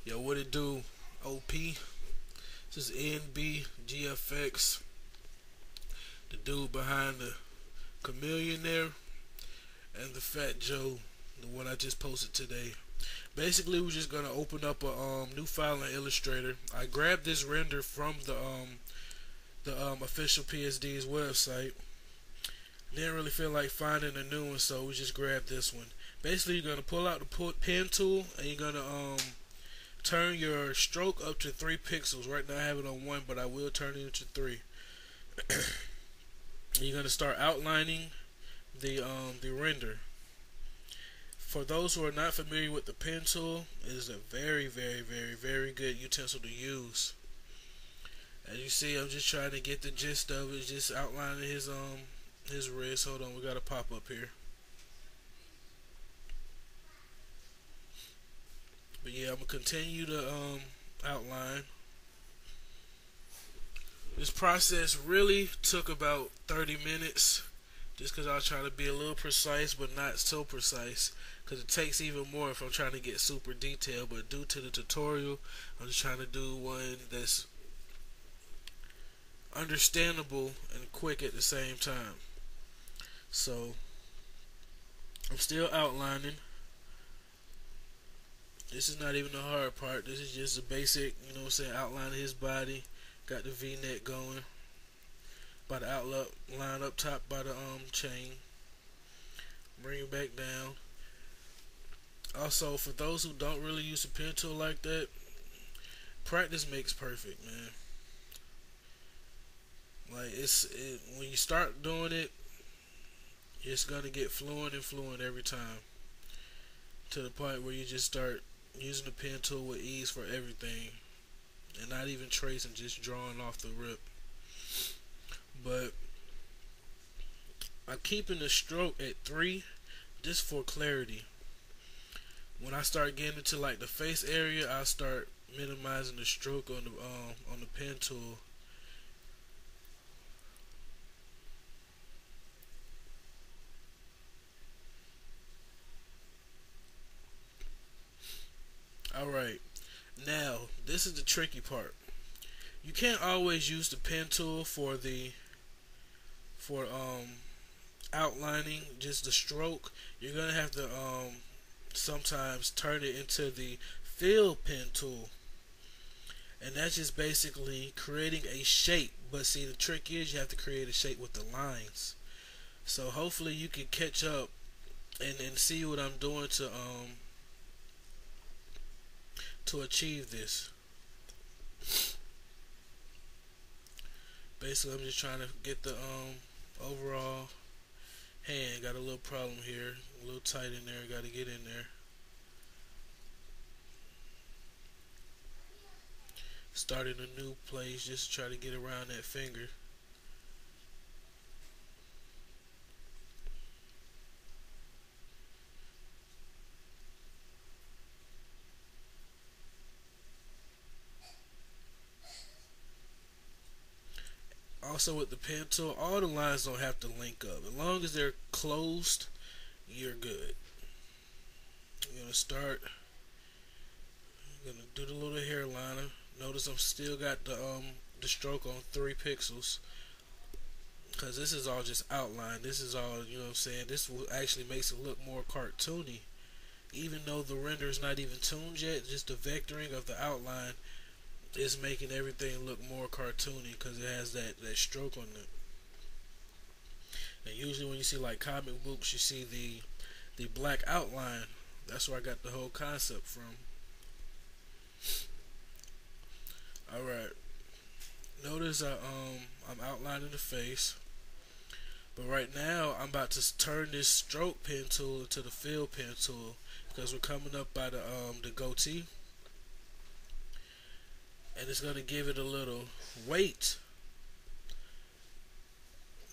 Yo, what it do? OP. This is NBGFX, the dude behind the Chameleon there, and the Fat Joe, the one I just posted today. Basically, we're just gonna open up a new file in Illustrator. I grabbed this render from the official PSD's website. Didn't really feel like finding a new one, so we just grabbed this one. Basically, you're gonna pull out the pen tool, and you're gonna turn your stroke up to 3 pixels. Right now I have it on 1, but I will turn it into 3. You're going to start outlining the render. For those who are not familiar with the pen tool, it is a very good utensil to use. As you see, I'm just trying to get the gist of it, just outlining his wrist. Hold on, we got a pop up here. But yeah, I'm gonna continue to outline. This process really took about 30 minutes, just because I was trying to be a little precise, but not so precise, because it takes even more if I'm trying to get super detailed. But due to the tutorial, I'm just trying to do one that's understandable and quick at the same time. So I'm still outlining. This is not even the hard part. This is just a basic, you know what I'm saying, outline of his body. Got the V-neck going. By the outline up top by the chain. Bring it back down. Also, for those who don't really use a pen tool like that, practice makes perfect, man. Like when you start doing it, it's gonna get fluent every time. To the point where you just start using the pen tool with ease for everything, and not even tracing, just drawing off the rip. But I'm keeping the stroke at 3 just for clarity. When I start getting into like the face area, I'll start minimizing the stroke on the pen tool. Alright, now this is the tricky part. You can't always use the pen tool for outlining just the stroke. You're gonna have to sometimes turn it into the fill pen tool, and that's just basically creating a shape. But see, the trick is you have to create a shape with the lines. So hopefully you can catch up and see what I'm doing to achieve this. Basically, I'm just trying to get the overall hand. Got a little problem here, a little tight in there. Got to get in there. Starting a new place just to try to get around that finger. Also with the pen tool, all the lines don't have to link up. As long as they're closed, you're good. I'm gonna start. I'm gonna do the little hairliner. Notice I'm still got the stroke on 3 pixels, because this is all just outline. This is all, you know what I'm saying. This will actually makes it look more cartoony, even though the render is not even tuned yet. Just the vectoring of the outline is making everything look more cartoony because it has that stroke on it. And usually when you see like comic books, you see the black outline. That's where I got the whole concept from. Alright. Notice I'm outlining the face. But right now I'm about to turn this stroke pen tool into the fill pen tool, because we're coming up by the goatee. And it's going to give it a little weight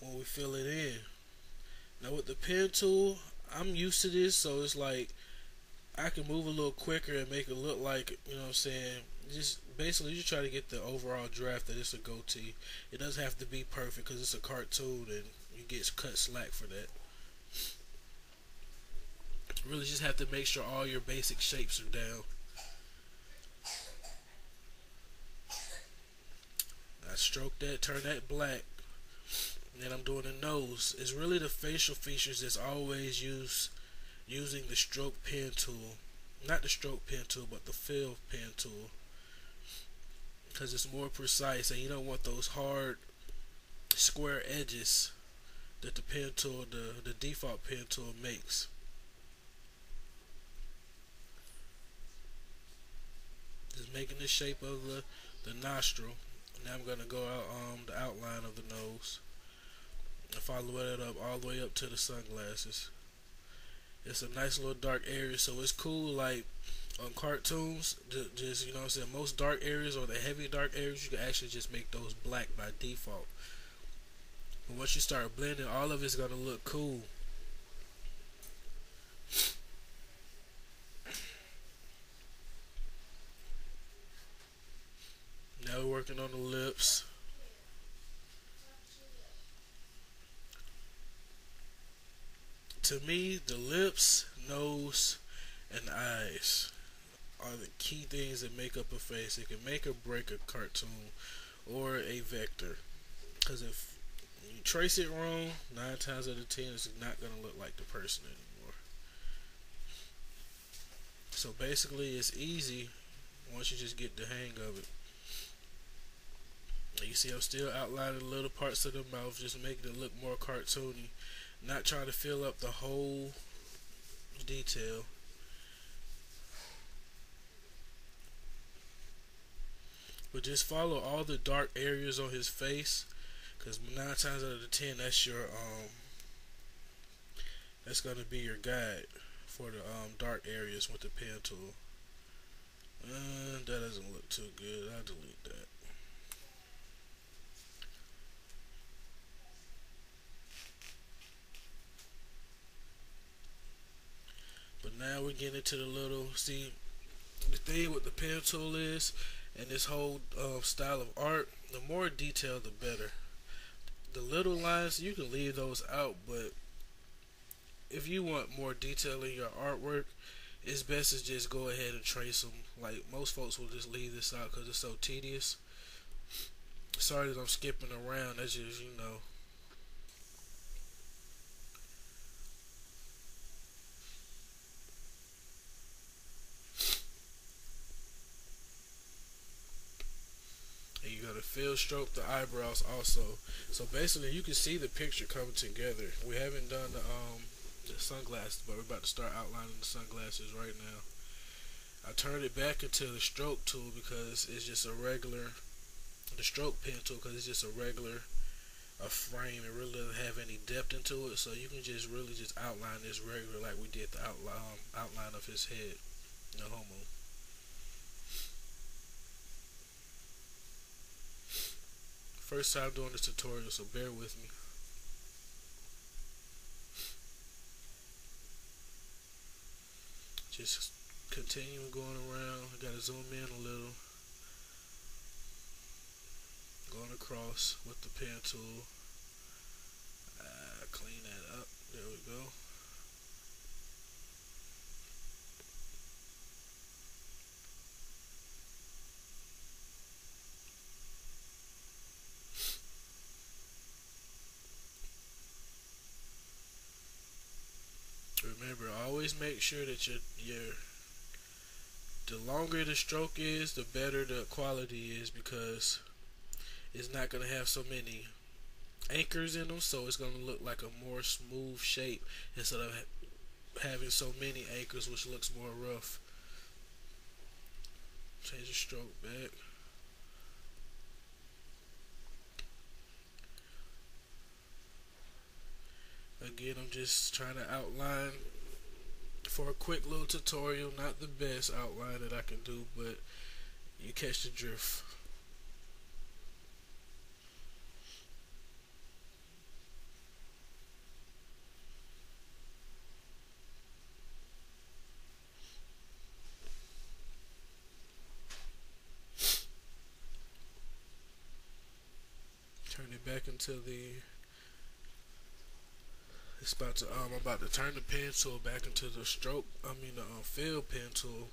when we fill it in. Now with the pen tool, I'm used to this, so it's like I can move a little quicker and make it look like, you know what I'm saying, just basically you try to get the overall draft that it's a goatee. It doesn't have to be perfect because it's a cartoon and you get cut slack for that. Really just have to make sure all your basic shapes are down. stroke that, turn that black. And then I'm doing the nose. It's really the facial features that's always using the stroke pen tool. Not the stroke pen tool, but the fill pen tool. Because it's more precise and you don't want those hard square edges that the pen tool, the default pen tool makes. Just making the shape of the nostril. Now I'm gonna go out the outline of the nose and follow it up all the way up to the sunglasses. It's a nice little dark area, so it's cool. Like on cartoons, just you know what I'm saying. Most dark areas or the heavy dark areas, you can actually just make those black by default. But once you start blending, all of it's gonna look cool. Now we're working on the lips. To me, the lips, nose, and eyes are the key things that make up a face. It can make or break a cartoon or a vector. Because if you trace it wrong, 9 times out of 10, it's not going to look like the person anymore. So basically, it's easy once you just get the hang of it. You see, I'm still outlining little parts of the mouth, just making it look more cartoony. Not trying to fill up the whole detail. But just follow all the dark areas on his face, because 9 times out of 10, that's gonna be your guide for the dark areas with the pen tool. That doesn't look too good. I'll delete that. But now we're getting into the little, see, the thing with the pen tool is, and this whole style of art, the more detail the better. The little lines, you can leave those out, but if you want more detail in your artwork, it's best to just go ahead and trace them. Like most folks will just leave this out because it's so tedious. Sorry that I'm skipping around, that's just, you know. And you gotta fill stroke the eyebrows also. So basically you can see the picture coming together. We haven't done the sunglasses, but we're about to start outlining the sunglasses right now. I turned it back into the stroke tool because it's just a regular, the stroke pen tool, because it's just a regular frame. It really doesn't have any depth into it, so you can just really just outline this regular like we did the outline of his head. No homo. First time doing this tutorial, so bear with me. Just continue going around. I gotta zoom in a little. Going across with the pen tool. Clean that up. There we go. Remember, always make sure that the longer the stroke is, the better the quality is, because it's not going to have so many anchors in them, so it's going to look like a more smooth shape instead of having so many anchors, which looks more rough. Change the stroke back. Again, I'm just trying to outline for a quick little tutorial. Not the best outline that I can do, but you catch the drift. Turn it back into the I'm about to turn the pen tool back into the fill pen tool.